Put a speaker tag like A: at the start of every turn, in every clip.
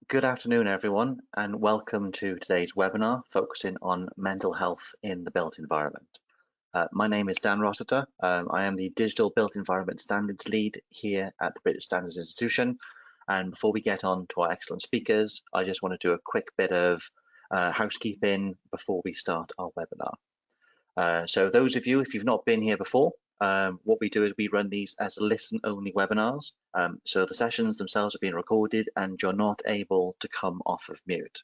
A: Good afternoon, everyone, and welcome to today's webinar focusing on mental health in the built environment. My name is Dan Rossiter. I am the Digital Built Environment Standards Lead here at the British Standards Institution. And before we get on to our excellent speakers, I just want to do a quick bit of housekeeping before we start our webinar. So those of you, if you've not been here before, what we do is we run these as listen-only webinars. So the sessions themselves are being recorded and you're not able to come off of mute.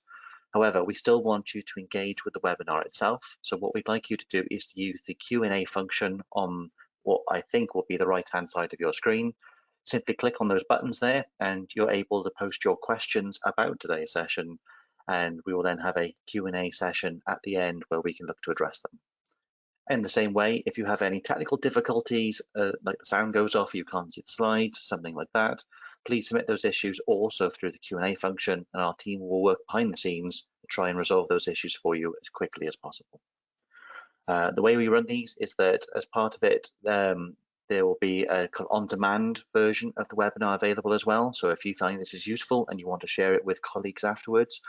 A: However, we still want you to engage with the webinar itself. So what we'd like you to do is to use the Q&A function on what I think will be the right-hand side of your screen. Simply click on those buttons there and you're able to post your questions about today's session. And we will then have a Q&A session at the end where we can look to address them. In the same way, if you have any technical difficulties, like the sound goes off, you can't see the slides, something like that, please submit those issues also through the Q&A function, and our team will work behind the scenes to try and resolve those issues for you as quickly as possible. The way we run these is that as part of it, there will be a on-demand version of the webinar available as well. So if you find this is useful and you want to share it with colleagues afterwards,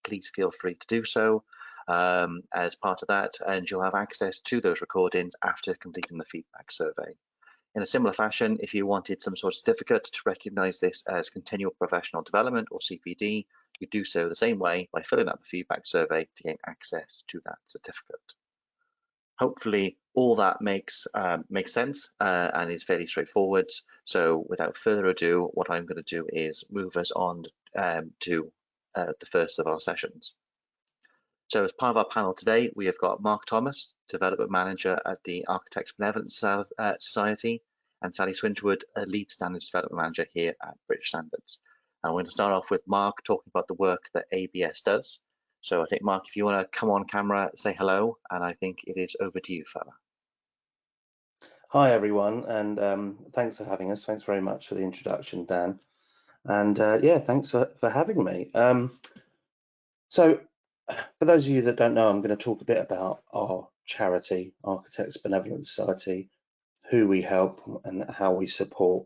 A: please feel free to do so. As part of that, and you'll have access to those recordings after completing the feedback survey. In a similar fashion, if you wanted some sort of certificate to recognise this as continual professional development or CPD, you do so the same way by filling out the feedback survey to gain access to that certificate. Hopefully all that makes sense and is fairly straightforward. So without further ado, what I'm going to do is move us on to the first of our sessions. So as part of our panel today, we have got Mark Thomas, Development Manager at the Architects Benevolent Society, and Sally Swinchwood, a Lead Standards Development Manager here at British Standards. And we're going to start off with Mark talking about the work that ABS does. So I think, Mark, if you want to come on camera, say hello, and I think it is over to you, fella.
B: Hi, everyone, and thanks for having us. Thanks very much for the introduction, Dan. And yeah, thanks for having me. So for those of you that don't know, I'm going to talk a bit about our charity, Architects Benevolent Society, who we help and how we support,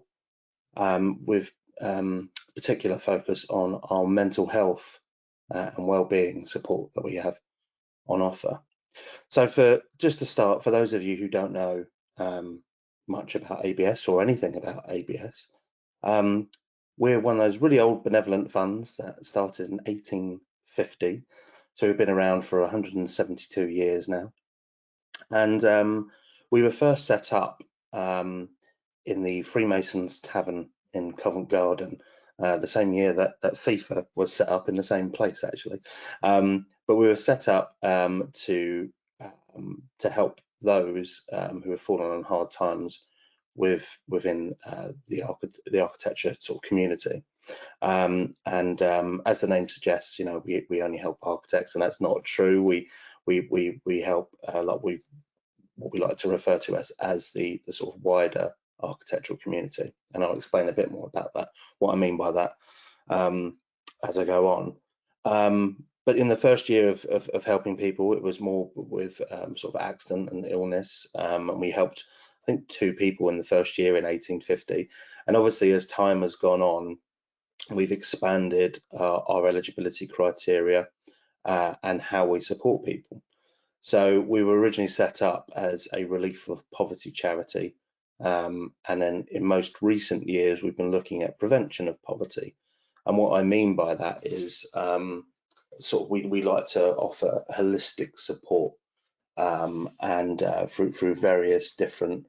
B: with particular focus on our mental health and well-being support that we have on offer. So just to start, for those of you who don't know much about ABS or anything about ABS, we're one of those really old benevolent funds that started in 1850. So we've been around for 172 years now. And we were first set up in the Freemasons Tavern in Covent Garden, the same year that FIFA was set up in the same place, actually. But we were set up to help those who have fallen on hard times within the architecture sort of community. As the name suggests, you know, we only help architects, and that's not true. We help what we like to refer to as the sort of wider architectural community, and I'll explain a bit more about that, what I mean by that, as I go on. But in the first year of helping people, it was more with sort of accident and illness, and we helped, I think, 2 people in the first year in 1850. And obviously, as time has gone on, we've expanded our eligibility criteria and how we support people. So we were originally set up as a relief of poverty charity, and then in most recent years we've been looking at prevention of poverty. And what I mean by that is sort of we like to offer holistic support and through various different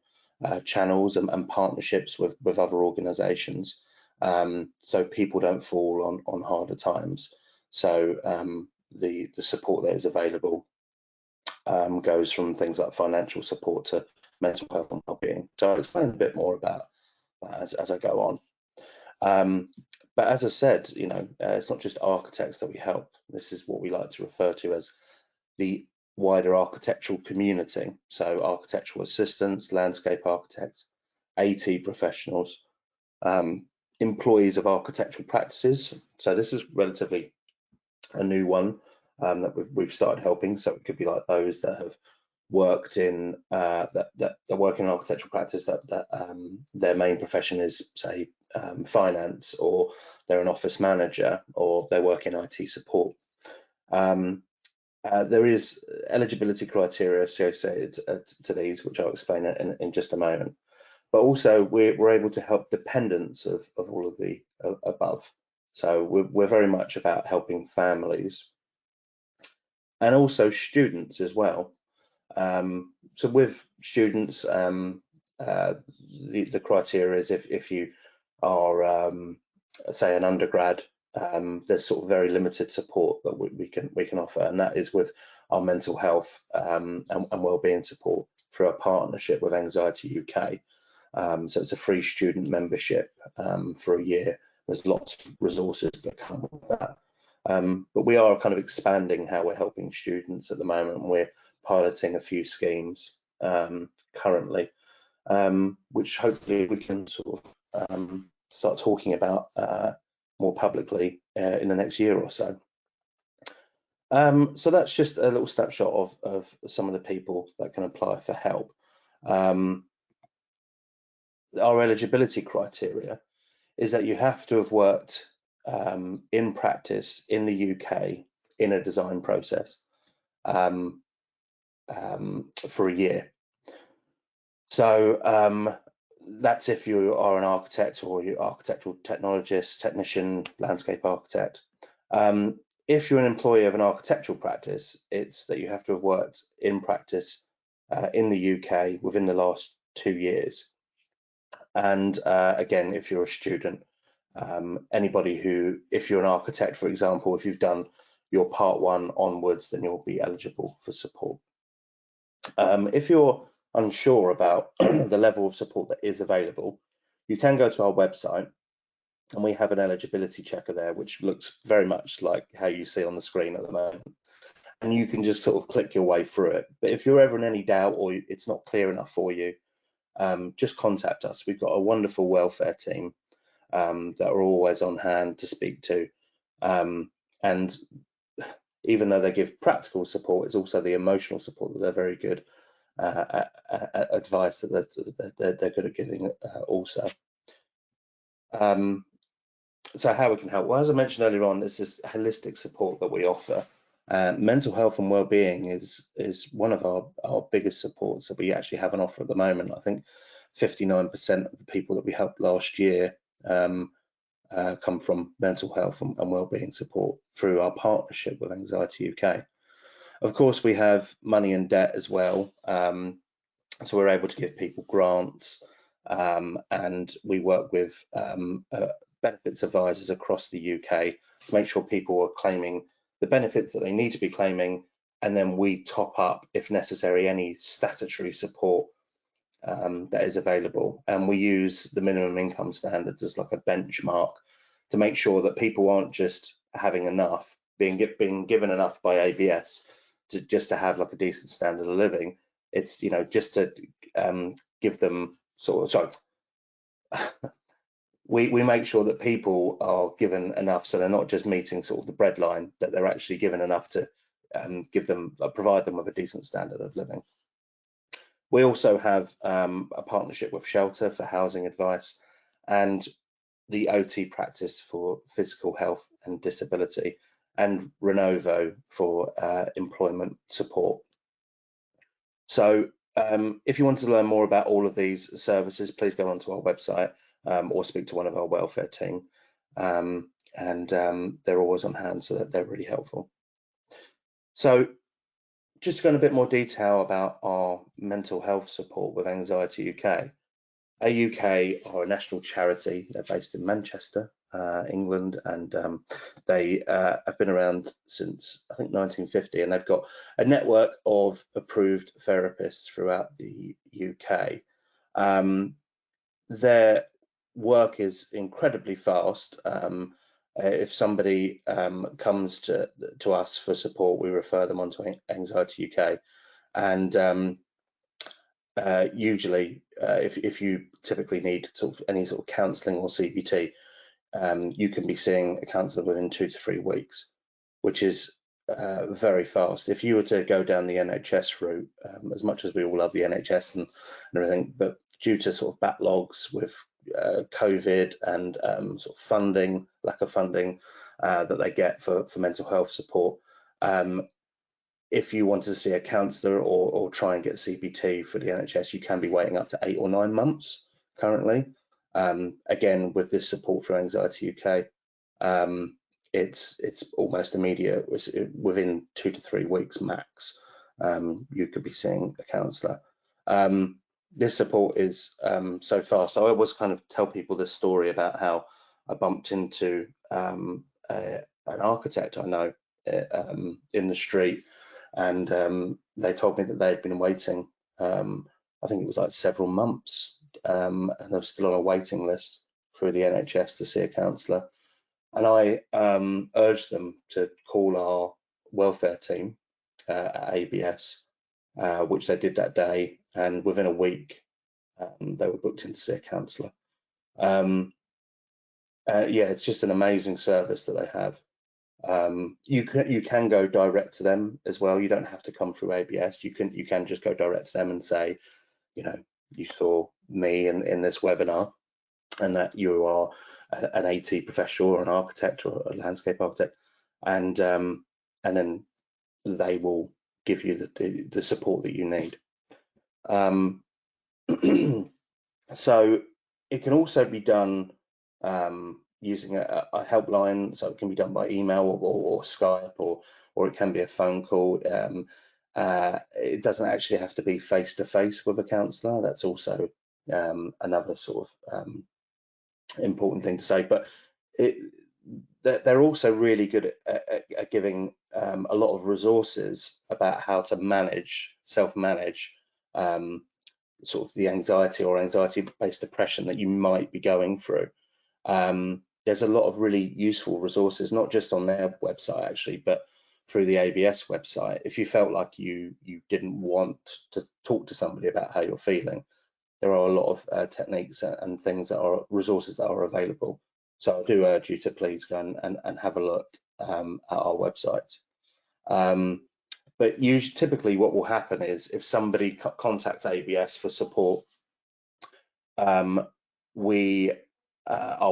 B: channels and partnerships with other organisations. So people don't fall on harder times. So the support that is available goes from things like financial support to mental health and well-being. So I'll explain a bit more about that as I go on. But as I said, you know, it's not just architects that we help. This is what we like to refer to as the wider architectural community. So architectural assistants, landscape architects, AT professionals, employees of architectural practices. So this is relatively a new one that we've started helping. So it could be like those that have worked in that work in architectural practice that their main profession is, say, finance, or they're an office manager, or they work in IT support. There is eligibility criteria associated to these, which I'll explain in just a moment. But also we're able to help dependents of all of the above. So we're very much about helping families and also students as well. So with students, the criteria is if you are, say, an undergrad, there's sort of very limited support that we can offer, and that is with our mental health and wellbeing support through a partnership with Anxiety UK. So it's a free student membership for a year. There's lots of resources that come with that. But we are kind of expanding how we're helping students at the moment, and we're piloting a few schemes currently, which hopefully we can sort of start talking about more publicly in the next year or so. So that's just a little snapshot of some of the people that can apply for help. Our eligibility criteria is that you have to have worked in practice in the UK in a design process for a year. So that's if you are an architect, or you're architectural technologist, technician, landscape architect. If you're an employee of an architectural practice, it's that you have to have worked in practice in the UK within the last 2 years. And again, if you're a student, anybody who, if you're an architect, for example, if you've done your part 1 onwards, then you'll be eligible for support. If you're unsure about the level of support that is available, you can go to our website, and we have an eligibility checker there, which looks very much like how you see on the screen at the moment. And you can just sort of click your way through it. But if you're ever in any doubt, or it's not clear enough for you, just contact us. We've got a wonderful welfare team that are always on hand to speak to. And even though they give practical support, it's also the emotional support that they're very good advice that they're good at giving also. So how we can help? Well, as I mentioned earlier on, there's this holistic support that we offer. Mental health and well-being is one of our biggest supports that we actually have on offer at the moment. I think 59% of the people that we helped last year come from mental health and well-being support through our partnership with Anxiety UK. Of course, we have money and debt as well, so we're able to give people grants, and we work with benefits advisors across the UK to make sure people are claiming the benefits that they need to be claiming, and then we top up, if necessary, any statutory support that is available. And we use the minimum income standards as like a benchmark to make sure that people aren't just having enough, being given enough by ABS just to have like a decent standard of living. It's, you know, just to give them sort of, sorry, we make sure that people are given enough, so they're not just meeting sort of the breadline, that they're actually given enough to provide them with a decent standard of living. We also have a partnership with Shelter for housing advice, and the OT practice for physical health and disability, and Renovo for employment support. So if you want to learn more about all of these services, please go onto our website or speak to one of our welfare team, and they're always on hand, so that they're really helpful. So just to go in a bit more detail about our mental health support with Anxiety UK. UK are a national charity. They're based in Manchester, England, and they have been around since, I think, 1950, and they've got a network of approved therapists throughout the UK. Their work is incredibly fast. If somebody comes to us for support, we refer them on to Anxiety UK, and usually if you typically need sort of any sort of counselling or CBT, you can be seeing a counsellor within 2 to 3 weeks, which is very fast. If you were to go down the NHS route, as much as we all love the NHS and everything, but due to sort of backlogs with COVID and sort of funding, lack of funding that they get for mental health support, if you want to see a counsellor or try and get CBT for the NHS, you can be waiting up to 8 or 9 months currently. Again, with this support for Anxiety UK, it's almost immediate. Within 2 to 3 weeks max, you could be seeing a counsellor. This support is so fast. So I always kind of tell people this story about how I bumped into an architect I know in the street, and they told me that they had been waiting, I think it was like several months, and they were still on a waiting list through the NHS to see a counsellor. And I urged them to call our welfare team at ABS, which they did that day, and within a week they were booked in to see a counsellor. Yeah, it's just an amazing service that they have. You can go direct to them as well. You don't have to come through ABS. You can just go direct to them and say, you know, you saw me in this webinar, and that you are an AT professional or an architect or a landscape architect, and then they will give you the support that you need. So it can also be done using a helpline, so it can be done by email or Skype, or it can be a phone call. It doesn't actually have to be face-to-face with a counsellor. That's also another sort of important thing to say, but they're also really good at giving a lot of resources about how to self-manage sort of the anxiety or anxiety-based depression that you might be going through. There's a lot of really useful resources, not just on their website actually, but through the ABS website. If you felt like you didn't want to talk to somebody about how you're feeling, there are a lot of techniques and things that are resources that are available. So I do urge you to please go and have a look at our website. But typically what will happen is if somebody contacts ABS for support, our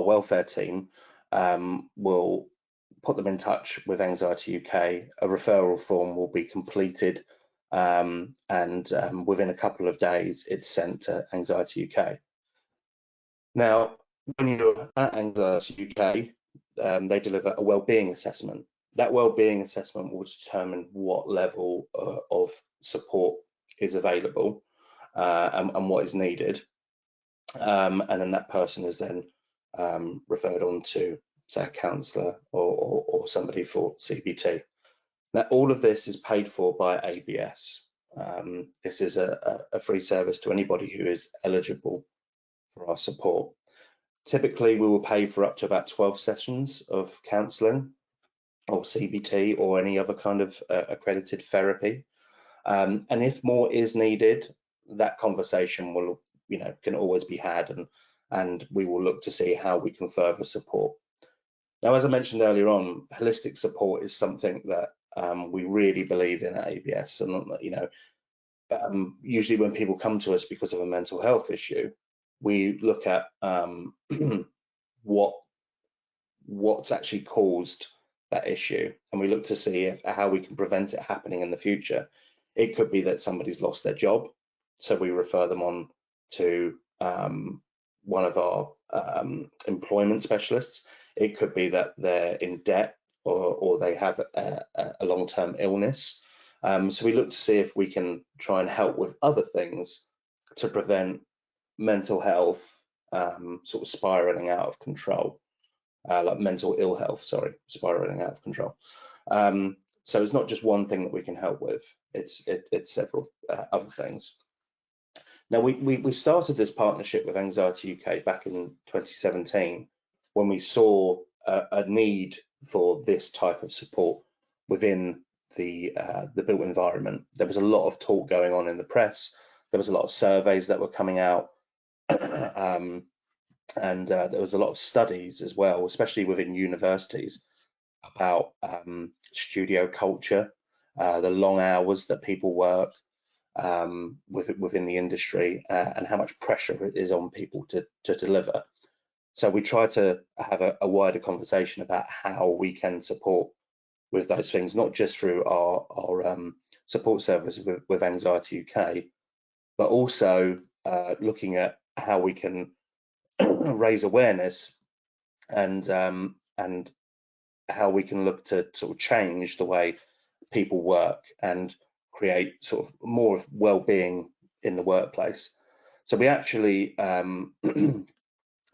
B: welfare team will put them in touch with Anxiety UK. A referral form will be completed, and within a couple of days it's sent to Anxiety UK. Now, when you're at Anxiety UK, they deliver a wellbeing assessment. That wellbeing assessment will determine what level of support is available and what is needed, and then that person is then referred on to, say, a counsellor or somebody for CBT. Now, all of this is paid for by ABS. This is a free service to anybody who is eligible for our support. Typically, we will pay for up to about 12 sessions of counselling or CBT or any other kind of accredited therapy. And if more is needed, that conversation will, can always be had, and we will look to see how we can further support. Now, as I mentioned earlier on, holistic support is something that we really believe in at ABS, and usually when people come to us because of a mental health issue, we look at what's actually caused that issue, and we look to see how we can prevent it happening in the future. It could be that somebody's lost their job, so we refer them on to one of our employment specialists. It could be that they're in debt or they have a long-term illness. So we look to see if we can try and help with other things to prevent mental health sort of spiraling out of control, like mental ill health, sorry, spiraling out of control. So it's not just one thing that we can help with, it's several other things. Now, we started this partnership with Anxiety UK back in 2017 when we saw a need for this type of support within the built environment. There was a lot of talk going on in the press. There was a lot of surveys that were coming out, and there was a lot of studies as well, especially within universities, about studio culture, the long hours that people work within the industry, and how much pressure it is on people to deliver. So we try to have a wider conversation about how we can support with those things, not just through our support service with Anxiety UK, but also looking at how we can raise awareness and how we can look to sort of change the way people work and create sort of more well-being in the workplace. So we actually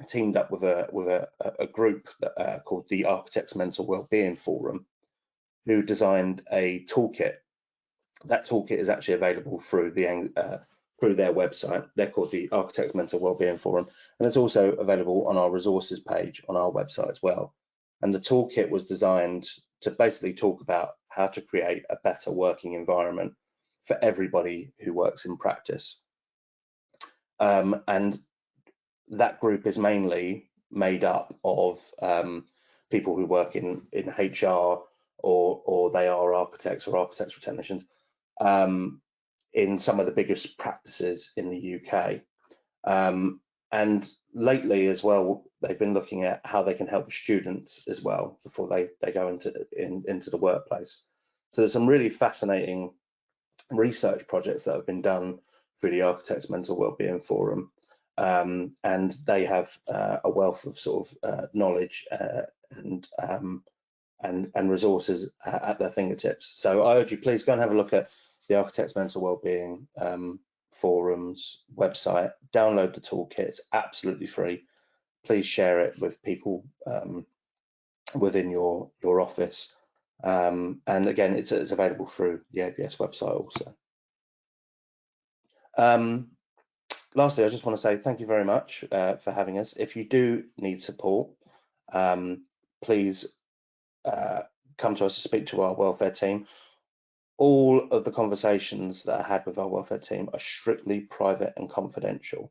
B: teamed up with a group that, called the Architects Mental Wellbeing Forum, who designed a toolkit. That toolkit is actually available through their website. They're called the Architects Mental Wellbeing Forum, and it's also available on our resources page on our website as well. And the toolkit was designed to basically talk about how to create a better working environment for everybody who works in practice. And that group is mainly made up of people who work in HR, or they are architects or architectural technicians in some of the biggest practices in the UK. And lately as well, they've been looking at how they can help students as well before they go into the workplace. So there's some really fascinating research projects that have been done through the Architects Mental Wellbeing Forum, and they have a wealth of sort of knowledge and resources at their fingertips. So I urge you, please go and have a look at the Architects Mental Wellbeing Forum's website, download the toolkit, it's absolutely free. Please share it with people within your office. And again, it's available through the ABS website also. Lastly, I just want to say thank you very much for having us. If you do need support, please come to us to speak to our welfare team. All of the conversations that I had with our welfare team are strictly private and confidential.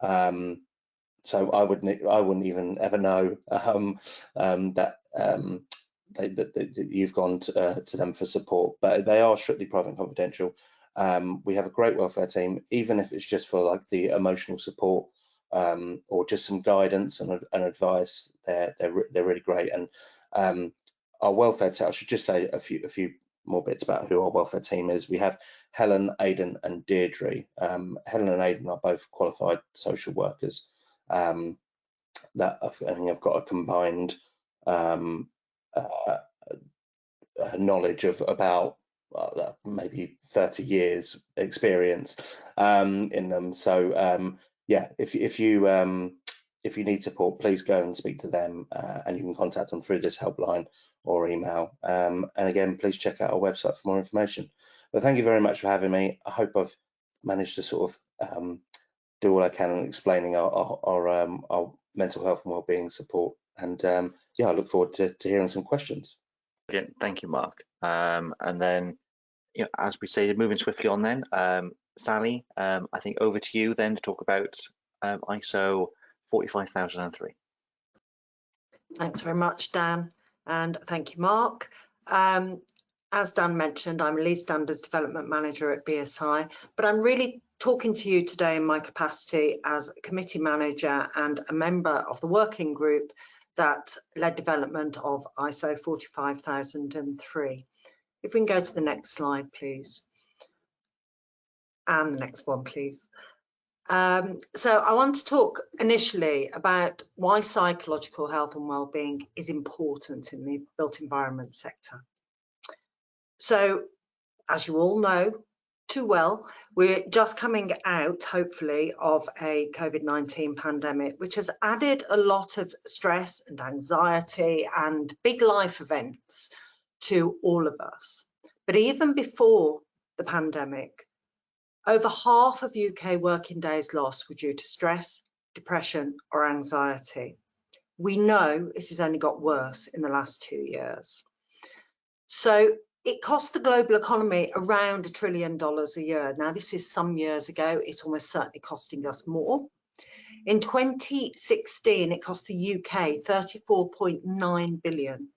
B: So I wouldn't even ever know that you've gone to them for support, but they are strictly private and confidential. We have a great welfare team, even if it's just for like the emotional support or just some guidance and advice. They're really great. And our welfare team, I should just say a few more bits about who our welfare team is. We have Helen, Aidan, and Deirdre. Helen and Aidan are both qualified social workers that have got a combined knowledge of about maybe 30 years experience in them. So yeah, if you need support, please go and speak to them, and you can contact them through this helpline or email. And again, please check out our website for more information. But thank you very much for having me. I hope I've managed to sort of do all I can in explaining our mental health and wellbeing support. And yeah, I look forward to hearing some questions.
A: Brilliant. Thank you, Mark. And then, as we say, moving swiftly on then, Sally, I think over to you then to talk about ISO 45003.
C: Thanks very much, Dan, and thank you, Mark. As Dan mentioned, I'm Lead Standards Development Manager at BSI, but I'm really talking to you today in my capacity as a committee manager and a member of the working group that led development of ISO 45003. If we can go to the next slide, please. And the next one, please. So I want to talk initially about why psychological health and well-being is important in the built environment sector. So, as you all know too well, we're just coming out, hopefully, of a COVID-19 pandemic, which has added a lot of stress and anxiety and big life events to all of us. But even before the pandemic, over half of UK working days lost were due to stress, depression, or anxiety. We know it has only got worse in the last 2 years. So it cost the global economy around $1 trillion a year. Now, this is some years ago. It's almost certainly costing us more. In 2016, it cost the UK 34.9 billion,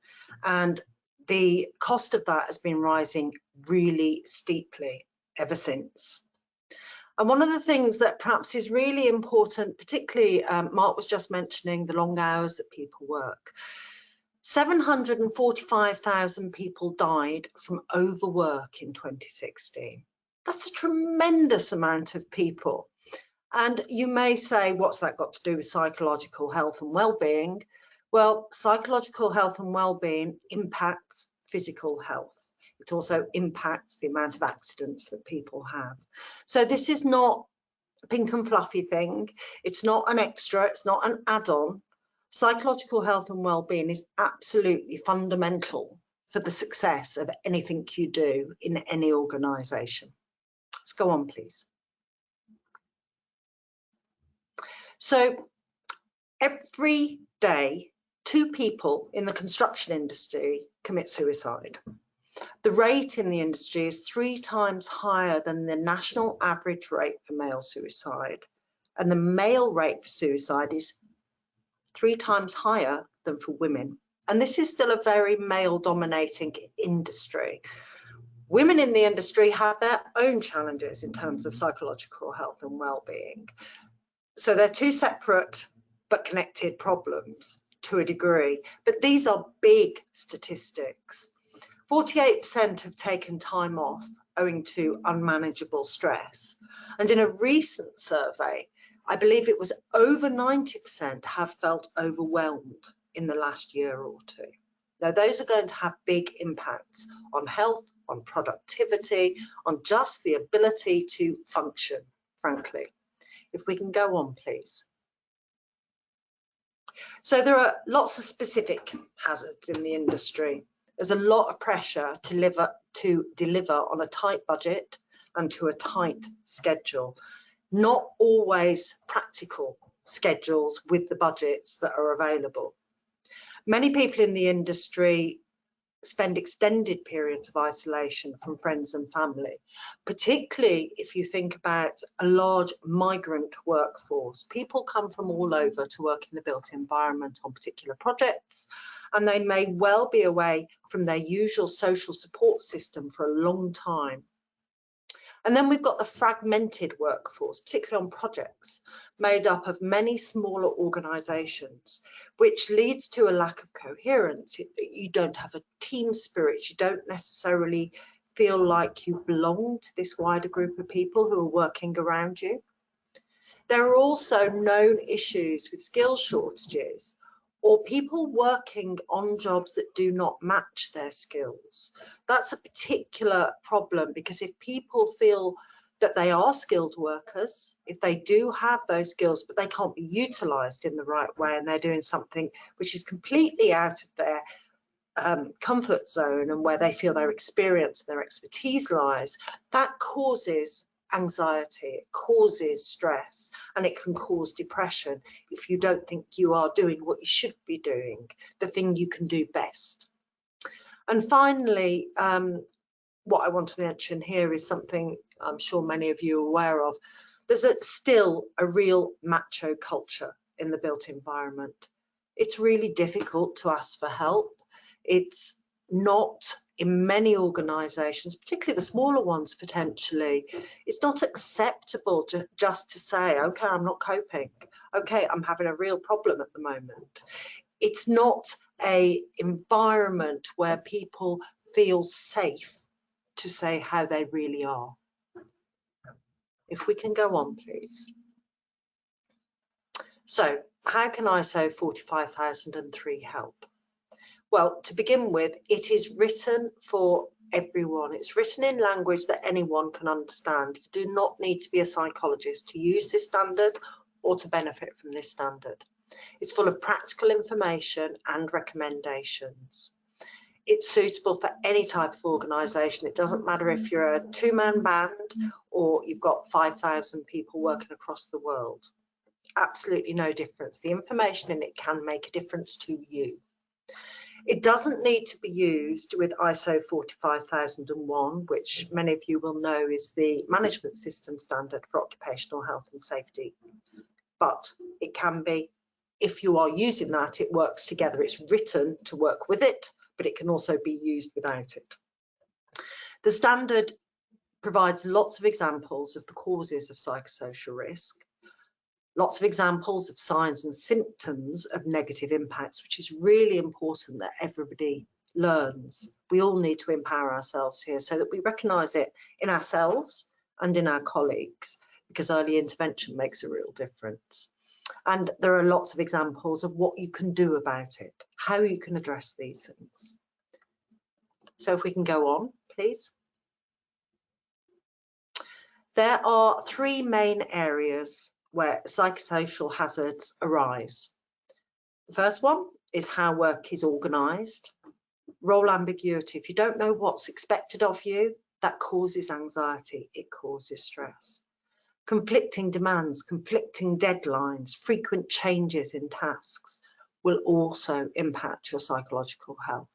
C: and the cost of that has been rising really steeply ever since. And one of the things that perhaps is really important, particularly Mark was just mentioning the long hours that people work. 745,000 people died from overwork in 2016. That's a tremendous amount of people. And you may say, what's that got to do with psychological health and well-being? Well, psychological health and well-being impacts physical health. It also impacts the amount of accidents that people have. So this is not a pink and fluffy thing. It's not an extra, it's not an add-on. Psychological health and well-being is absolutely fundamental for the success of anything you do in any organisation. Let's go on, please. So every day, 2 people in the construction industry commit suicide. The rate in the industry is 3 times higher than the national average rate for male suicide, and the male rate for suicide is 3 times higher than for women. And this is still a very male-dominating industry. Women in the industry have their own challenges in terms of psychological health and well-being. So they're 2 separate but connected problems to a degree, but these are big statistics. 48% have taken time off owing to unmanageable stress. And in a recent survey, I believe it was over 90% have felt overwhelmed in the last year or 2. Now, those are going to have big impacts on health, on productivity, on just the ability to function, frankly. If we can go on, please. So there are lots of specific hazards in the industry. There's a lot of pressure to deliver on a tight budget and to a tight schedule. Not always practical schedules with the budgets that are available. Many people in the industry spend extended periods of isolation from friends and family, particularly if you think about a large migrant workforce. People come from all over to work in the built environment on particular projects, and they may well be away from their usual social support system for a long time. And then we've got the fragmented workforce, particularly on projects, made up of many smaller organisations, which leads to a lack of coherence. You don't have a team spirit. You don't necessarily feel like you belong to this wider group of people who are working around you. There are also known issues with skill shortages, or people working on jobs that do not match their skills. That's a particular problem, because if people feel that they are skilled workers, if they do have those skills, but they can't be utilised in the right way, and they're doing something which is completely out of their comfort zone and where they feel their experience, their expertise lies, that causes anxiety, it causes stress, and it can cause depression if you don't think you are doing what you should be doing, the thing you can do best. And finally, what I want to mention here is something I'm sure many of you are aware of. There's still a real macho culture in the built environment. It's really difficult to ask for help. It's not, in many organisations, particularly the smaller ones potentially, it's not acceptable just to say, okay, I'm not coping, okay, I'm having a real problem at the moment. It's not an environment where people feel safe to say how they really are. If we can go on, please. So, how can ISO 45003 help? Well, to begin with, it is written for everyone. It's written in language that anyone can understand. You do not need to be a psychologist to use this standard or to benefit from this standard. It's full of practical information and recommendations. It's suitable for any type of organisation. It doesn't matter if you're a 2-man band or you've got 5,000 people working across the world. Absolutely no difference. The information in it can make a difference to you. It doesn't need to be used with ISO 45001, which many of you will know is the management system standard for occupational health and safety. But it can be, if you are using that, it works together. It's written to work with it, but it can also be used without it. The standard provides lots of examples of the causes of psychosocial risk, lots of examples of signs and symptoms of negative impacts, which is really important that everybody learns. We all need to empower ourselves here so that we recognise it in ourselves and in our colleagues, because early intervention makes a real difference. And there are lots of examples of what you can do about it, how you can address these things. So if we can go on, please. There are three main areas where psychosocial hazards arise. The first one is how work is organised. Role ambiguity. If you don't know what's expected of you, that causes anxiety, it causes stress. Conflicting demands, conflicting deadlines, frequent changes in tasks will also impact your psychological health.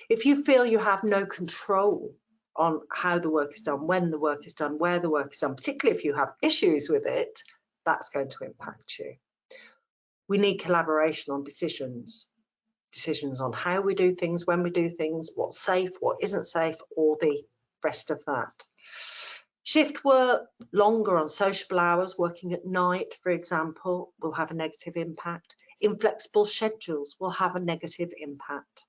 C: If you feel you have no control on how the work is done, when the work is done, where the work is done, particularly if you have issues with it, that's going to impact you. We need collaboration on decisions on how we do things, when we do things, what's safe, what isn't safe, all the rest of that. Shift work, longer on sociable hours, working at night, for example, will have a negative impact. Inflexible schedules will have a negative impact.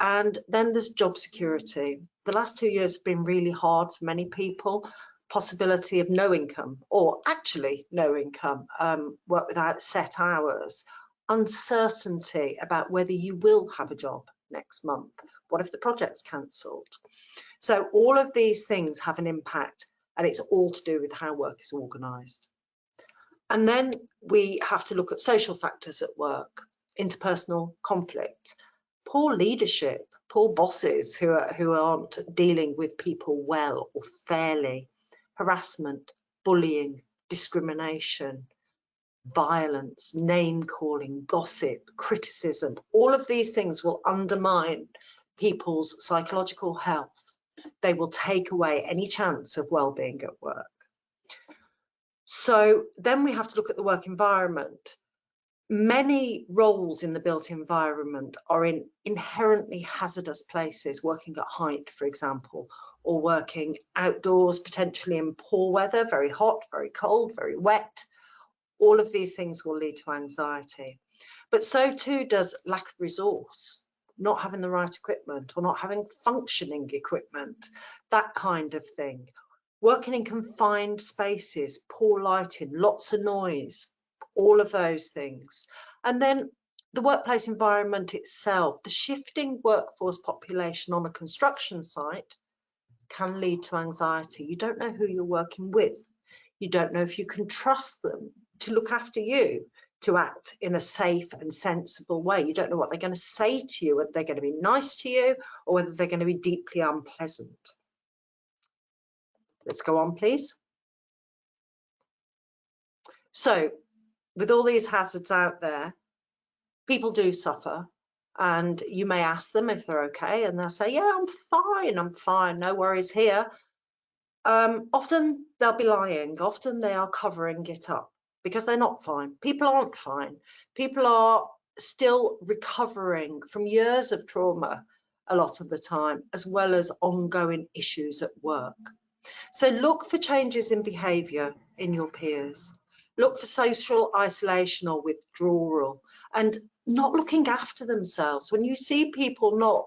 C: And then there's job security. The last 2 years have been really hard for many people. Possibility of no income, or actually no income, work without set hours, uncertainty about whether you will have a job next month. What if the project's cancelled? So all of these things have an impact, and it's all to do with how work is organised. And then we have to look at social factors at work, interpersonal conflict, poor leadership, poor bosses who aren't dealing with people well or fairly, harassment, bullying, discrimination, violence, name-calling, gossip, criticism. All of these things will undermine people's psychological health. They will take away any chance of well-being at work. So then we have to look at the work environment. Many roles in the built environment are in inherently hazardous places, working at height, for example, or working outdoors, potentially in poor weather, very hot, very cold, very wet. All of these things will lead to anxiety. But so too does lack of resource, not having the right equipment or not having functioning equipment, that kind of thing. Working in confined spaces, poor lighting, lots of noise, all of those things. And then the workplace environment itself, the shifting workforce population on a construction site can lead to anxiety. You don't know who you're working with. You don't know if you can trust them to look after you, to act in a safe and sensible way. You don't know what they're going to say to you, whether they're going to be nice to you or whether they're going to be deeply unpleasant. Let's go on, please. So, with all these hazards out there, people do suffer, and you may ask them if they're okay, and they'll say, yeah, I'm fine, no worries here. Often they'll be lying, often they are covering it up because they're not fine. People aren't fine. People are still recovering from years of trauma a lot of the time, as well as ongoing issues at work. So look for changes in behaviour in your peers. Look for social isolation or withdrawal and not looking after themselves. When you see people not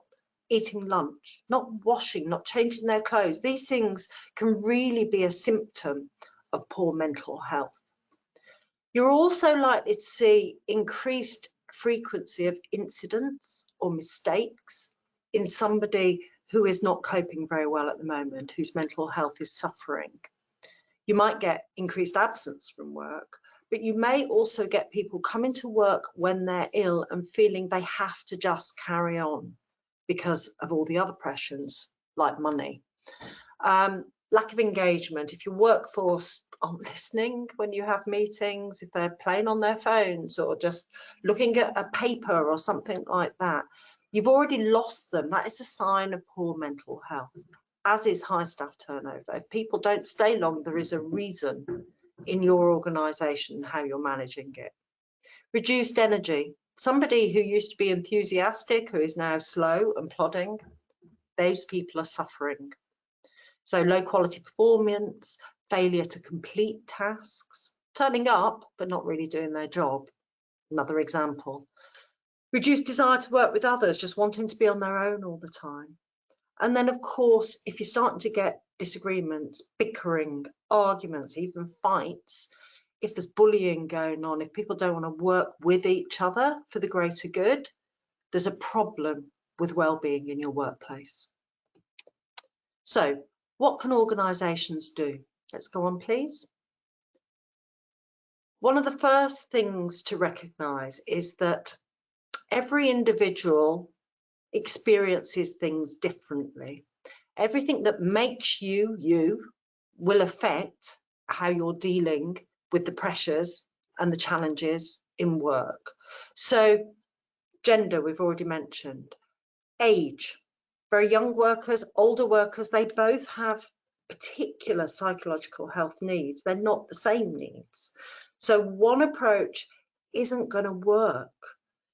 C: eating lunch, not washing, not changing their clothes, these things can really be a symptom of poor mental health. You're also likely to see increased frequency of incidents or mistakes in somebody who is not coping very well at the moment, whose mental health is suffering. You might get increased absence from work, but you may also get people coming to work when they're ill and feeling they have to just carry on because of all the other pressures like money. Lack of engagement. If your workforce aren't listening when you have meetings, if they're playing on their phones or just looking at a paper or something like that, you've already lost them. That is a sign of poor mental health, as is high staff turnover. If people don't stay long, there is a reason in your organisation how you're managing it. Reduced energy. Somebody who used to be enthusiastic, who is now slow and plodding, those people are suffering. So low quality performance, failure to complete tasks, turning up but not really doing their job. Another example. Reduced desire to work with others, just wanting to be on their own all the time. And then, of course, if you're starting to get disagreements, bickering, arguments, even fights, if there's bullying going on, if people don't want to work with each other for the greater good, there's a problem with well-being in your workplace. So, what can organisations do? Let's go on, please. One of the first things to recognise is that every individual experiences things differently. Everything that makes you, you, will affect how you're dealing with the pressures and the challenges in work. So, gender, we've already mentioned. Age, very young workers, older workers, they both have particular psychological health needs. They're not the same needs. So one approach isn't going to work.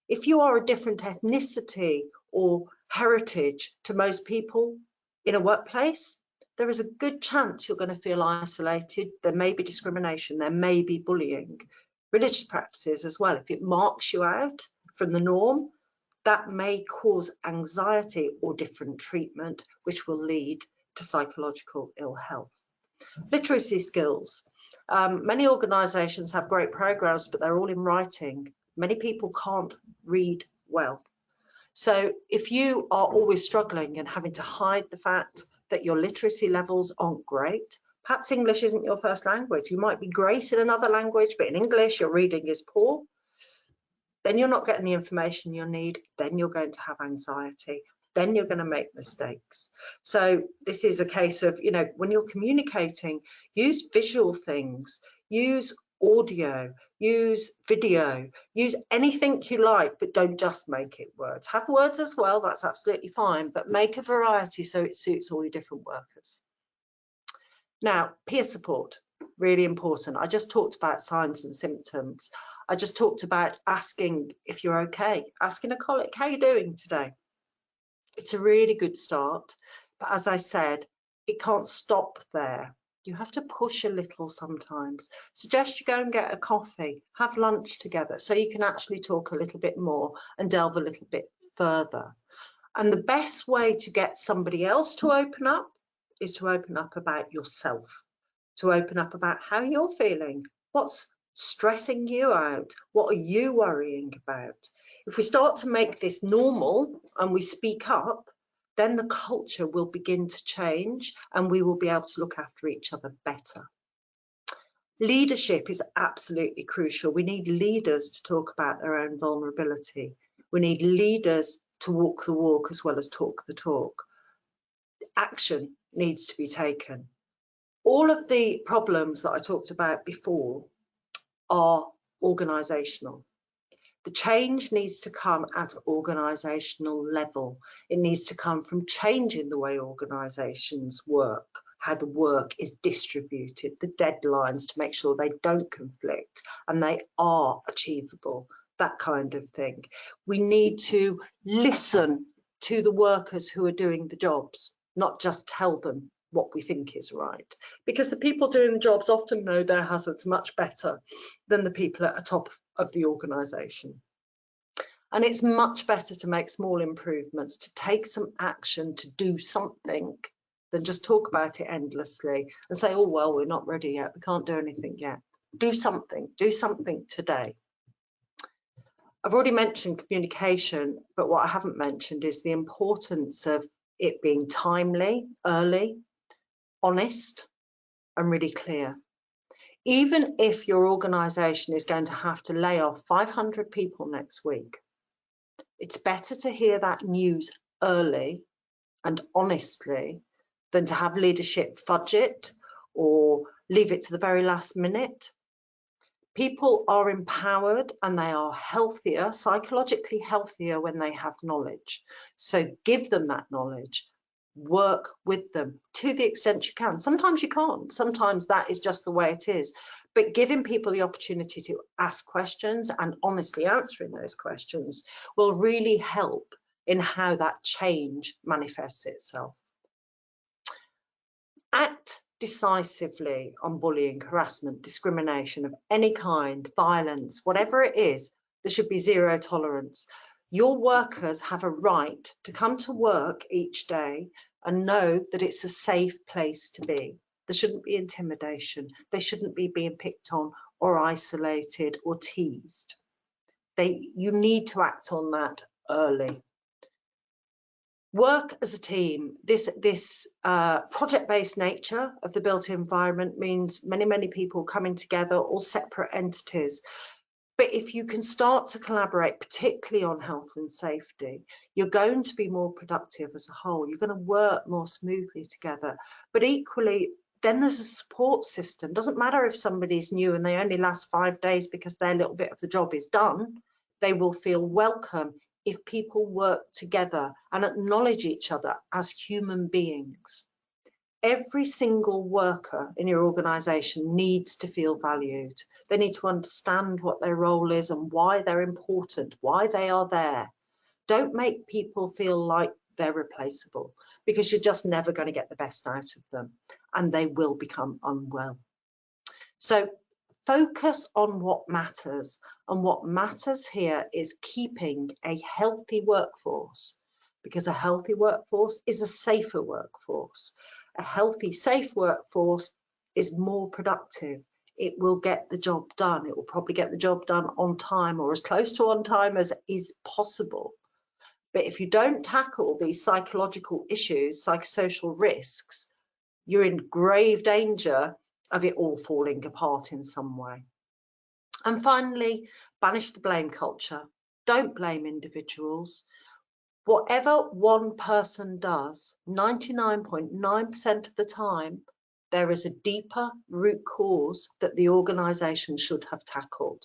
C: If you are a different ethnicity or heritage to most people in a workplace, there is a good chance you're going to feel isolated. There may be discrimination, there may be bullying. Religious practices as well, if it marks you out from the norm, that may cause anxiety or different treatment, which will lead to psychological ill health. Literacy skills. Many organisations have great programs, but they're all in writing. Many people can't read well. So if you are always struggling and having to hide the fact that your literacy levels aren't great, perhaps English isn't your first language. You might be great in another language, but in English your reading is poor. Then you're not getting the information you need, then you're going to have anxiety, then you're going to make mistakes. So this is a case of, when you're communicating, use visual things, use audio, use video, use anything you like, but don't just make it words. Have words as well, that's absolutely fine, but make a variety so it suits all your different workers. Now, peer support, really important. I just talked about signs and symptoms. I just talked about asking if you're okay, asking a colleague, how are you doing today? It's a really good start, but as I said, it can't stop there. You have to push a little sometimes. Suggest you go and get a coffee, have lunch together, so you can actually talk a little bit more and delve a little bit further. And the best way to get somebody else to open up is to open up about yourself, to open up about how you're feeling, what's stressing you out, what are you worrying about. If we start to make this normal and we speak up, then the culture will begin to change and we will be able to look after each other better. Leadership is absolutely crucial. We need leaders to talk about their own vulnerability. We need leaders to walk the walk as well as talk the talk. Action needs to be taken. All of the problems that I talked about before are organisational. The change needs to come at organisational level. It needs to come from changing the way organisations work, how the work is distributed, the deadlines to make sure they don't conflict and they are achievable, that kind of thing. We need to listen to the workers who are doing the jobs, not just tell them what we think is right, because the people doing the jobs often know their hazards much better than the people at the top of the organisation. And it's much better to make small improvements, to take some action, to do something, than just talk about it endlessly and say, oh, well, we're not ready yet, we can't do anything yet. Do something today. I've already mentioned communication, but what I haven't mentioned is the importance of it being timely, early, honest, and really clear. Even if your organisation is going to have to lay off 500 people next week, it's better to hear that news early and honestly than to have leadership fudge it or leave it to the very last minute. People are empowered and they are healthier, psychologically healthier when they have knowledge. So give them that knowledge, work with them to the extent you can. Sometimes you can't, sometimes that is just the way it is, but giving people the opportunity to ask questions and honestly answering those questions will really help in how that change manifests itself. Act decisively on bullying, harassment, discrimination of any kind, violence, whatever it is. There should be zero tolerance. Your workers have a right to come to work each day and know that it's a safe place to be. There shouldn't be intimidation. They shouldn't be being picked on or isolated or teased. You need to act on that early. Work as a team. This project-based nature of the built environment means many people coming together, all separate entities. But if you can start to collaborate, particularly on health and safety, you're going to be more productive as a whole. You're going to work more smoothly together. But equally, then there's a support system. Doesn't matter if somebody's new and they only last 5 days because their little bit of the job is done. They will feel welcome if people work together and acknowledge each other as human beings. Every single worker in your organisation needs to feel valued. They need to understand what their role is and why they're important, why they are there. Don't make people feel like they're replaceable, because you're just never going to get the best out of them and they will become unwell. So focus on what matters, and what matters here is keeping a healthy workforce, because a healthy workforce is a safer workforce. A healthy, safe workforce is more productive. It will get the job done. It will probably get the job done on time, or as close to on time as is possible. But if you don't tackle these psychological issues, psychosocial risks, you're in grave danger of it all falling apart in some way. And finally, banish the blame culture. Don't blame individuals. Whatever one person does, 99.9% of the time, there is a deeper root cause that the organisation should have tackled.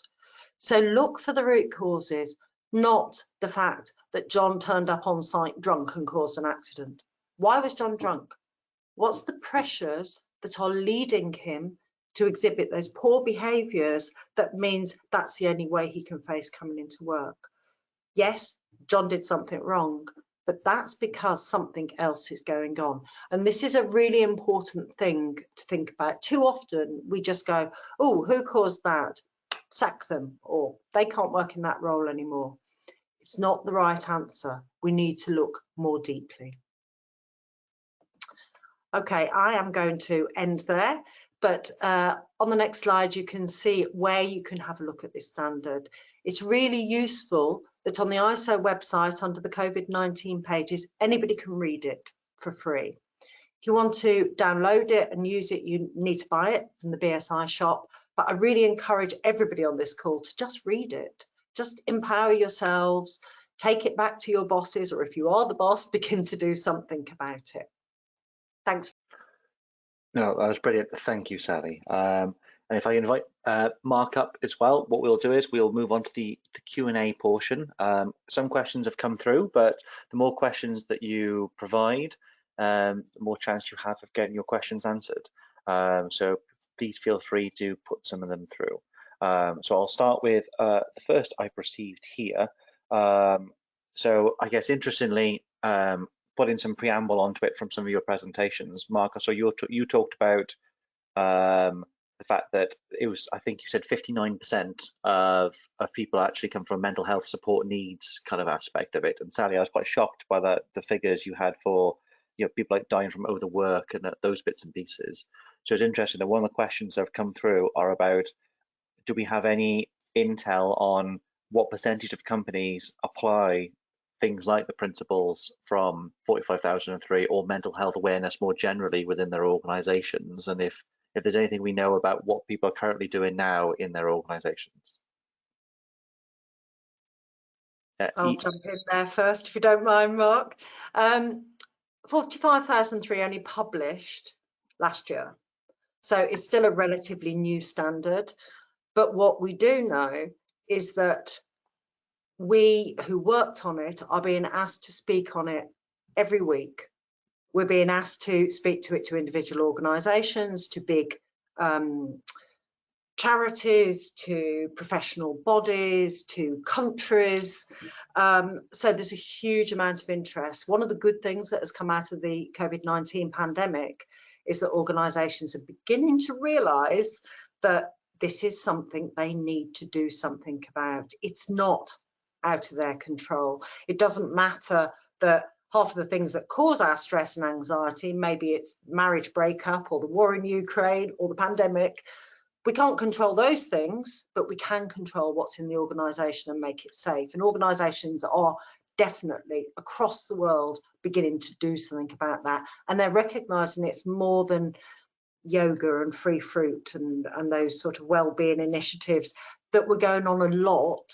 C: So look for the root causes, not the fact that John turned up on site drunk and caused an accident. Why was John drunk? What's the pressures that are leading him to exhibit those poor behaviours that means that's the only way he can face coming into work? Yes, John did something wrong, but that's because something else is going on. And this is a really important thing to think about. Too often we just go, oh, who caused that? Sack them, or they can't work in that role anymore. It's not the right answer. We need to look more deeply. Okay, I am going to end there, but on the next slide you can see where you can have a look at this standard. It's really useful that on the ISO website under the COVID-19 pages, anybody can read it for free. If you want to download it and use it, you need to buy it from the BSI shop, but I really encourage everybody on this call to just read it. Just empower yourselves, take it back to your bosses, or if you are the boss, begin to do something about it. Thanks.
A: No, that was brilliant. Thank you, Sally. And if I invite Mark up as well, what we'll do is we'll move on to the Q&A portion. Some questions have come through, but the more questions that you provide, the more chance you have of getting your questions answered. So please feel free to put some of them through. So I'll start with the first I've received here. So I guess interestingly, putting some preamble onto it from some of your presentations, Mark, so you talked about the fact that it was, I think you said 59% of people actually come from mental health support needs kind of aspect of it. And Sally, I was quite shocked by the figures you had for, you know, people like dying from overwork and those bits and pieces. So it's interesting that one of the questions that have come through are about, do we have any intel on what percentage of companies apply things like the principles from 45003 or mental health awareness more generally within their organizations, and if there's anything we know about what people are currently doing now in their organizations.
C: I'll jump in there first, if you don't mind, Mark. 45003 only published last year, so it's still a relatively new standard. But what we do know is that we who worked on it are being asked to speak on it every week We're being asked to speak to it to individual organisations, to big charities, to professional bodies, to countries. So there's a huge amount of interest. One of the good things that has come out of the COVID-19 pandemic is that organisations are beginning to realise that this is something they need to do something about. It's not out of their control. It doesn't matter that half of the things that cause our stress and anxiety, maybe it's marriage breakup or the war in Ukraine or the pandemic. We can't control those things, but we can control what's in the organisation and make it safe. And organisations are definitely across the world beginning to do something about that. And they're recognising it's more than yoga and free fruit and those sort of well-being initiatives that were going on a lot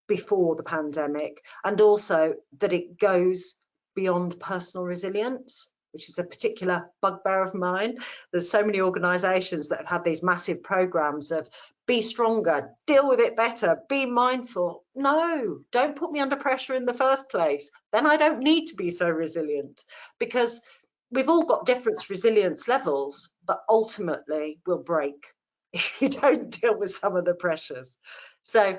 C: before the pandemic, and also that it goes beyond personal resilience, which is a particular bugbear of mine. There's so many organisations that have had these massive programs of be stronger, deal with it better, be mindful. No, don't put me under pressure in the first place. Then I don't need to be so resilient, because we've all got different resilience levels, but ultimately we'll break if you don't deal with some of the pressures. So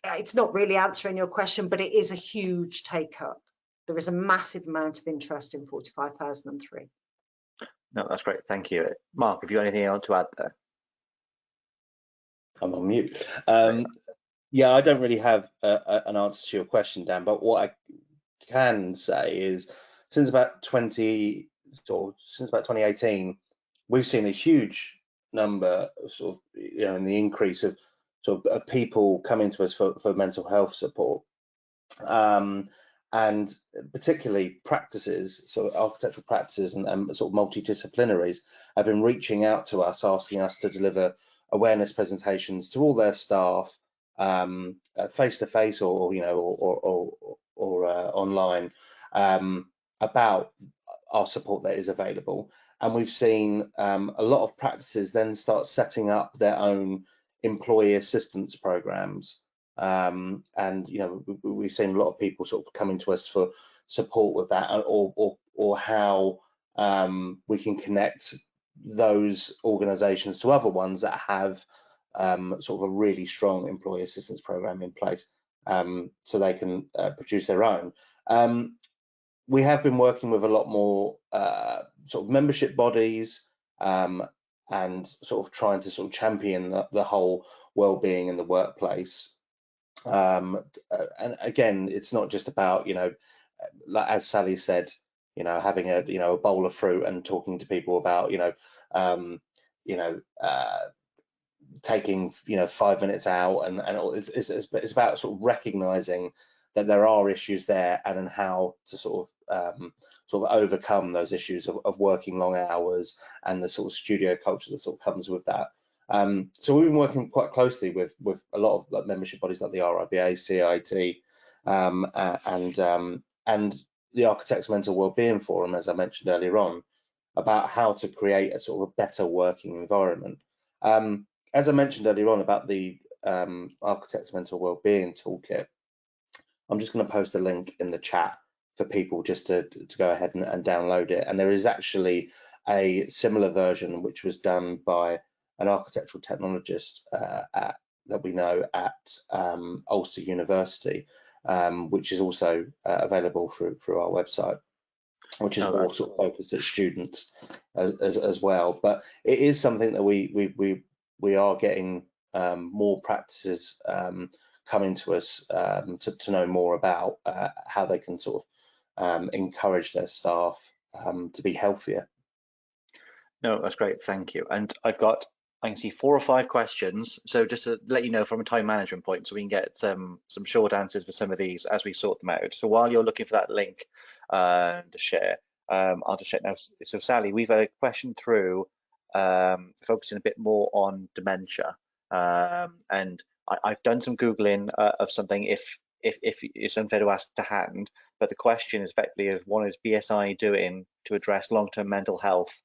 C: it's not really answering your question, but it is a huge take up. There is a massive amount of interest in 45003.
A: No, that's great. Thank you. Mark, have you got anything else to add there?
B: I'm on mute. Yeah, I don't really have an answer to your question, Dan, but what I can say is since about 2018, we've seen a huge number of in the increase of of people coming to us for mental health support, and particularly practices, so architectural practices and sort of multidisciplinaries have been reaching out to us, asking us to deliver awareness presentations to all their staff, face to face or online, about our support that is available. And we've seen a lot of practices then start setting up their own employee assistance programs, and we've seen a lot of people sort of coming to us for support with that, or how we can connect those organizations to other ones that have sort of a really strong employee assistance program in place, so they can produce their own. We have been working with a lot more sort of membership bodies, and sort of trying to sort of champion the whole well-being in the workplace. And again, it's not just about, like as Sally said, having a bowl of fruit and talking to people about taking 5 minutes out, and it's about sort of recognizing that there are issues there, and then how to sort of overcome those issues of working long hours and the sort of studio culture that sort of comes with that. So we've been working quite closely with a lot of membership bodies like the RIBA, CIT, and the Architects Mental Wellbeing Forum, as I mentioned earlier on, about how to create a sort of a better working environment. As I mentioned earlier on about the Architects Mental Wellbeing Toolkit, I'm just going to post a link in the chat for people just to go ahead and download it. And there is actually a similar version which was done by an architectural technologist that we know at Ulster University, which is also available through our website, which is more sort of focused at students as well. But it is something that we are getting more practices coming to us to know more about how they can sort of encourage their staff to be healthier.
A: No, that's great, thank you. And I can see 4 or 5 questions, so just to let you know from a time management point, so we can get some short answers for some of these as we sort them out. So while you're looking for that link to share, I'll just check now. So Sally, we've had a question through focusing a bit more on dementia, and I've done some Googling of something if it's unfair to ask to hand, but the question is effectively of what is BSI doing to address long-term mental health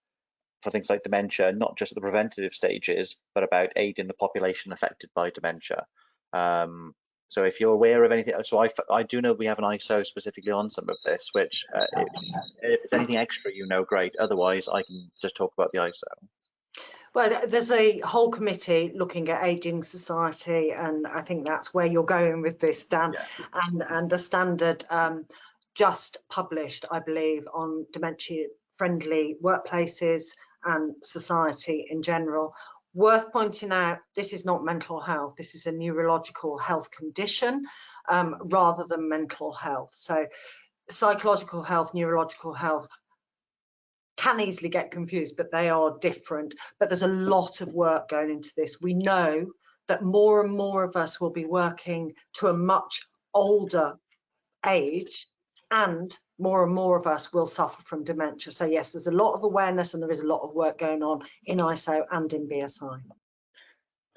A: for things like dementia, not just at the preventative stages, but about aiding the population affected by dementia. So if you're aware of anything, so I do know we have an ISO specifically on some of this, which if there's anything extra, great. Otherwise, I can just talk about the ISO.
C: Well, there's a whole committee looking at ageing society, and I think that's where you're going with this, Dan. Yeah. And a standard just published, I believe, on dementia-friendly workplaces and society in general. Worth pointing out, this is not mental health. This is a neurological health condition rather than mental health. So psychological health, neurological health can easily get confused, but they are different. But there's a lot of work going into this. We know that more and more of us will be working to a much older age, and more of us will suffer from dementia. So yes, there's a lot of awareness and there is a lot of work going on in ISO and in BSI.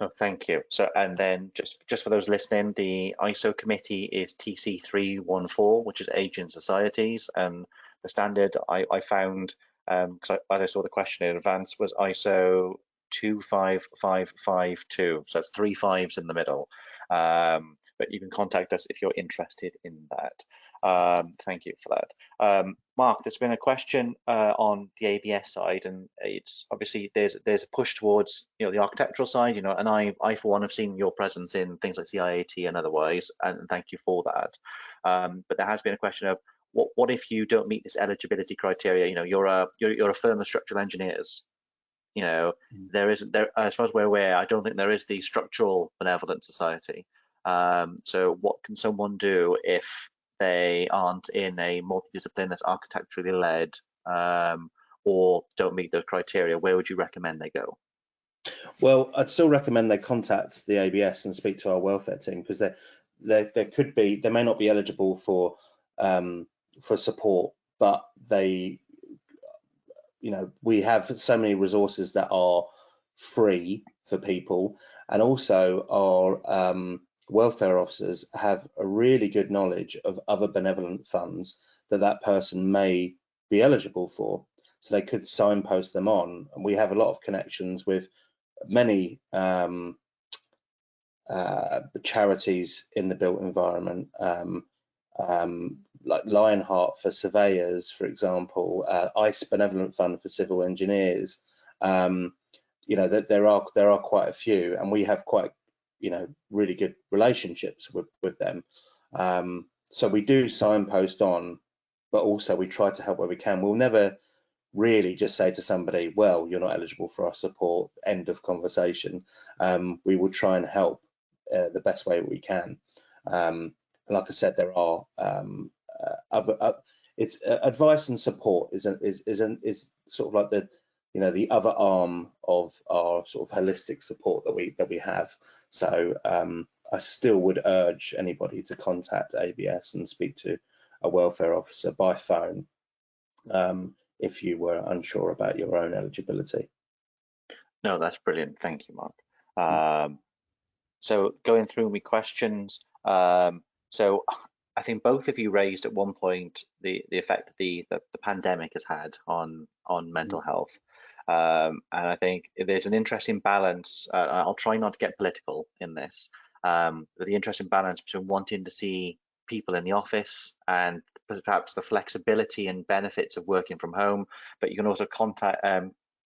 A: Oh, thank you. So, and then just for those listening, the ISO committee is TC314, which is Aging Societies, and the standard I found, because I saw the question in advance, was ISO 25552. So that's 3 5s in the middle. But you can contact us if you're interested in that. Thank you for that. Mark, there's been a question on the ABS side, and it's obviously there's a push towards the architectural side, and I for one have seen your presence in things like CIAT and otherwise, and thank you for that. But there has been a question of what if you don't meet this eligibility criteria? You're a firm of structural engineers. There isn't there, as far as we're aware, I don't think there is the structural benevolent society. So what can someone do if they aren't in a multidiscipline that's architecturally led, or don't meet those criteria? Where would you recommend they go?
B: Well, I'd still recommend they contact the ABS and speak to our welfare team, because they may not be eligible for support, but we have so many resources that are free for people, and also our welfare officers have a really good knowledge of other benevolent funds that person may be eligible for, so they could signpost them on. And we have a lot of connections with many charities in the built environment, like Lionheart for surveyors, for example, ICE Benevolent Fund for civil engineers. That there are quite a few, and we have quite really good relationships with them. So we do signpost on, but also we try to help where we can. We'll never really just say to somebody, well, you're not eligible for our support, end of conversation. We will try and help the best way we can. And like I said, there are it's advice and support is sort of like the other arm of our sort of holistic support that we have. So I still would urge anybody to contact ABS and speak to a welfare officer by phone if you were unsure about your own eligibility.
A: No, that's brilliant. Thank you, Mark. So going through my questions, so I think both of you raised at one point the effect that the pandemic has had on mental health. And I think there's an interesting balance. I'll try not to get political in this, but the interesting balance between wanting to see people in the office and perhaps the flexibility and benefits of working from home, but you can also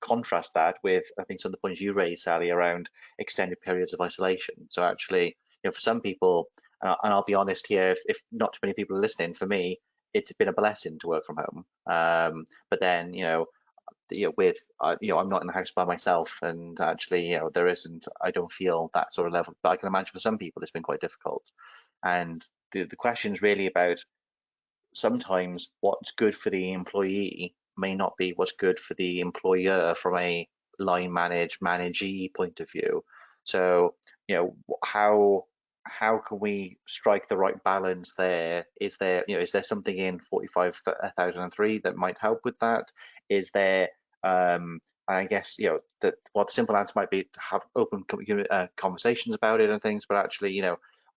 A: contrast that with, I think, some of the points you raised, Sally, around extended periods of isolation. So actually, for some people, and I'll be honest here, if not too many people are listening, for me, it's been a blessing to work from home. But then, I'm not in the house by myself, and actually, there isn't, I don't feel that sort of level. But I can imagine for some people, it's been quite difficult. And the question is really about sometimes what's good for the employee may not be what's good for the employer from a line managee point of view. So, how can we strike the right balance there? Is there something in 45,003 that might help with that? Is there, I guess, that the simple answer might be to have open conversations about it and things, but actually,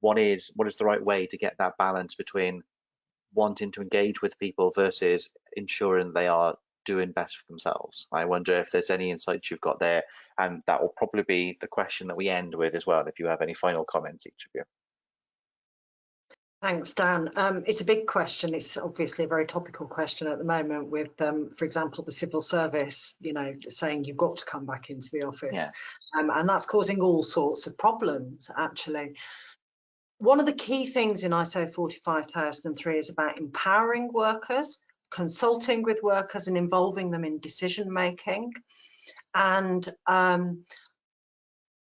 A: what is the right way to get that balance between wanting to engage with people versus ensuring they are doing best for themselves? I wonder if there's any insights you've got there, and that will probably be the question that we end with as well, if you have any final comments, each of you.
C: Thanks, Dan. It's a big question. It's obviously a very topical question at the moment with, for example, the civil service, saying you've got to come back into the office.
A: Yeah.
C: And that's causing all sorts of problems, actually. One of the key things in ISO 45003 is about empowering workers, consulting with workers and involving them in decision making, and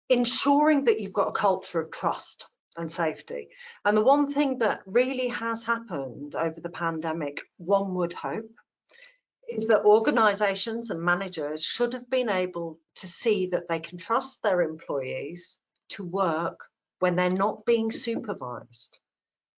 C: ensuring that you've got a culture of trust and safety. And the one thing that really has happened over the pandemic, one would hope, is that organisations and managers should have been able to see that they can trust their employees to work when they're not being supervised.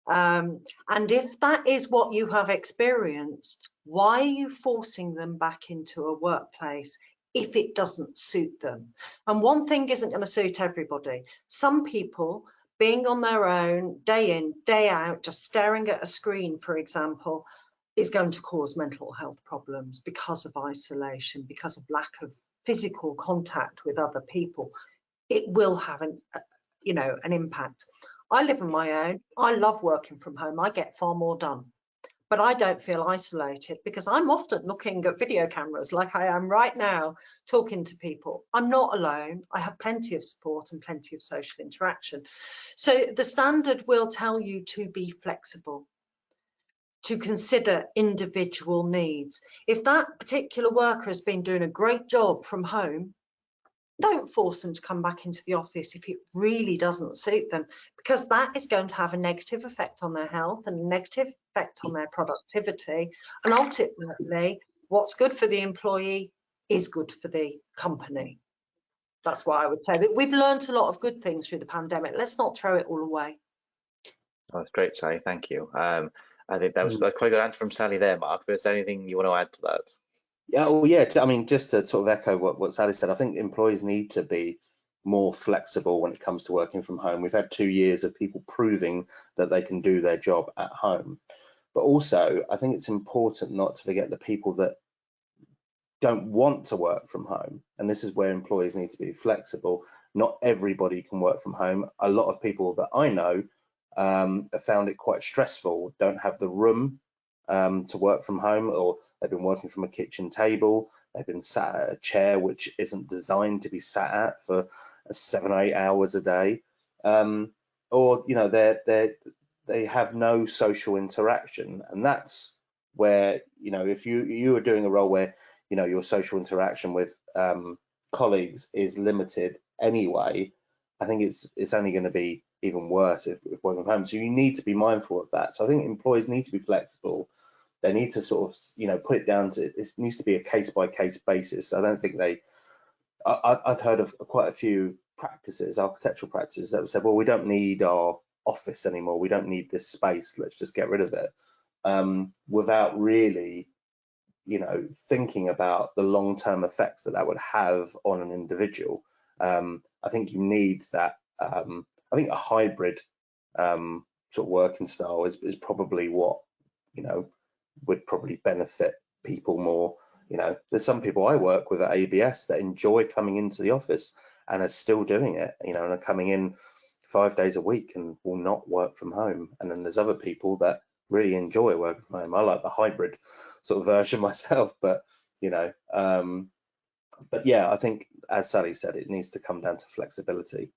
C: And if that is what you have experienced, why are you forcing them back into a workplace if it doesn't suit them? And one thing isn't going to suit everybody. Some people, being on their own, day in, day out, just staring at a screen, for example, is going to cause mental health problems because of isolation, because of lack of physical contact with other people. It will have an impact. I live on my own. I love working from home. I get far more done, but I don't feel isolated because I'm often looking at video cameras like I am right now, talking to people. I'm not alone. I have plenty of support and plenty of social interaction. So the standard will tell you to be flexible, to consider individual needs. If that particular worker has been doing a great job from home, don't force them to come back into the office if it really doesn't suit them, because that is going to have a negative effect on their health and a negative effect on their productivity. And ultimately, what's good for the employee is good for the company. That's why I would say that we've learned a lot of good things through the pandemic. Let's not throw it all away.
A: Oh, that's great, Sally. Thank you. I think that was quite a good answer from Sally there, Mark. But is there anything you want to add to that?
B: Yeah, well, yeah. I mean, just to sort of echo what Sally said, I think employees need to be more flexible when it comes to working from home. We've had 2 years of people proving that they can do their job at home. But also, I think it's important not to forget the people that don't want to work from home. And this is where employees need to be flexible. Not everybody can work from home. A lot of people that I know have found it quite stressful, don't have the room to work from home, or they've been working from a kitchen table, they've been sat at a chair which isn't designed to be sat at for 7 or 8 hours a day, or they have no social interaction. And that's where, if you are doing a role where your social interaction with colleagues is limited anyway, I think it's only going to be even worse if working from home. So you need to be mindful of that. So I think employees need to be flexible. They need to sort of, put it down to, it needs to be a case-by-case basis. I don't think I've heard of quite a few practices, architectural practices, that have said, well, we don't need our office anymore. We don't need this space. Let's just get rid of it, without really, thinking about the long-term effects that would have on an individual. I think you need that. I think a hybrid sort of working style is probably what would probably benefit people more. There's some people I work with at ABS that enjoy coming into the office and are still doing it, and are coming in 5 days a week and will not work from home. And then there's other people that really enjoy working from home. I like the hybrid sort of version myself, but but yeah, I think, as Sally said, it needs to come down to flexibility.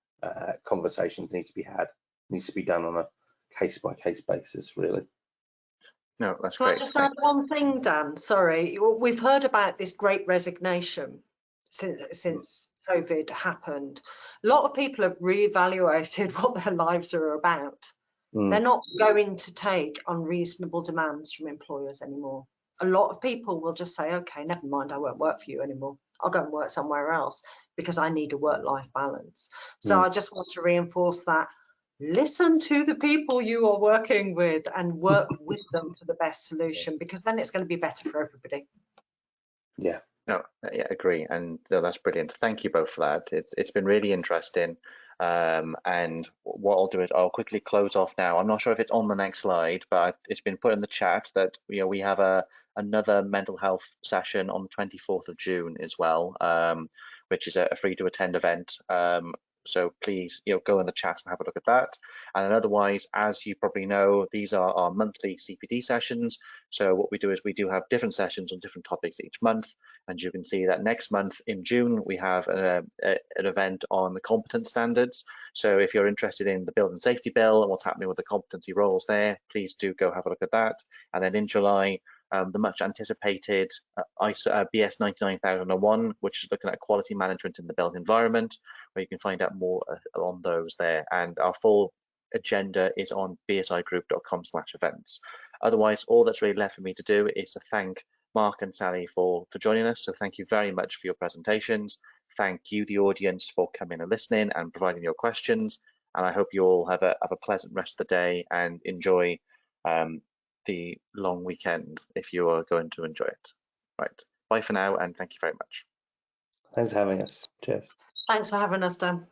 B: Conversations need to be had, needs to be done on a case-by-case basis, really.
A: No, that's
C: Can
A: great.
C: I just add one thing, Dan? Sorry, we've heard about this great resignation since COVID happened. A lot of people have reevaluated what their lives are about. They're not going to take unreasonable demands from employers anymore. A lot of people will just say, okay, never mind, I won't work for you anymore. I'll go and work somewhere else because I need a work-life balance. So I just want to reinforce that. Listen to the people you are working with and work with them for the best solution, because then it's going to be better for everybody.
B: Yeah.
A: No, yeah, agree. And no, that's brilliant. Thank you both for that. It's been really interesting. And what I'll do is I'll quickly close off now. I'm not sure if it's on the next slide, but it's been put in the chat that we have another mental health session on the 24th of June as well, which is a free to attend event. So please, go in the chat and have a look at that. And then otherwise, as you probably know, these are our monthly CPD sessions. So what we do is we do have different sessions on different topics each month. And you can see that next month in June, we have an event on the competence standards. So if you're interested in the Building Safety Bill and what's happening with the competency roles there, please do go have a look at that. And then in July, the much anticipated BS 99001, which is looking at quality management in the built environment, where you can find out more on those there. And our full agenda is on bsigroup.com/events. Otherwise, all that's really left for me to do is to thank Mark and Sally for joining us. So thank you very much for your presentations. Thank you, the audience, for coming and listening and providing your questions. And I hope you all have a pleasant rest of the day and enjoy the long weekend if you are going to enjoy it. Right, bye for now, and thank you very much.
B: Thanks for having us. Cheers.
C: Thanks for having us, Dan.